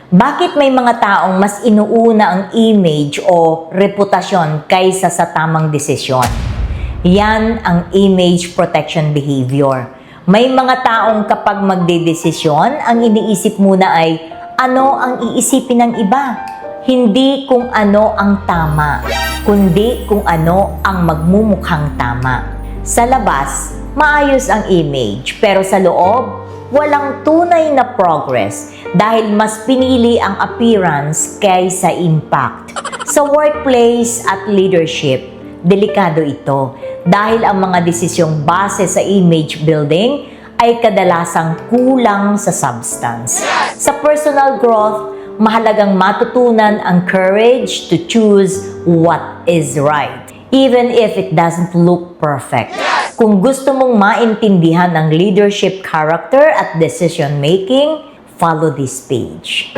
Bakit may mga taong mas inuuna ang image o reputasyon kaysa sa tamang desisyon? Yan ang image protection behavior. May mga taong kapag magdedesisyon, ang iniisip muna ay ano ang iisipin ng iba. Hindi kung ano ang tama, kundi kung ano ang magmumukhang tama. Sa labas, maayos ang image, pero sa loob, walang tunay na progress dahil mas pinili ang appearance kaysa impact. Sa workplace at leadership, delikado ito dahil ang mga desisyong base sa image building ay kadalasang kulang sa substance. Sa personal growth, mahalagang matutunan ang courage to choose what is right, even if it doesn't look perfect. Kung gusto mong maintindihan ang leadership character at decision making, follow this page.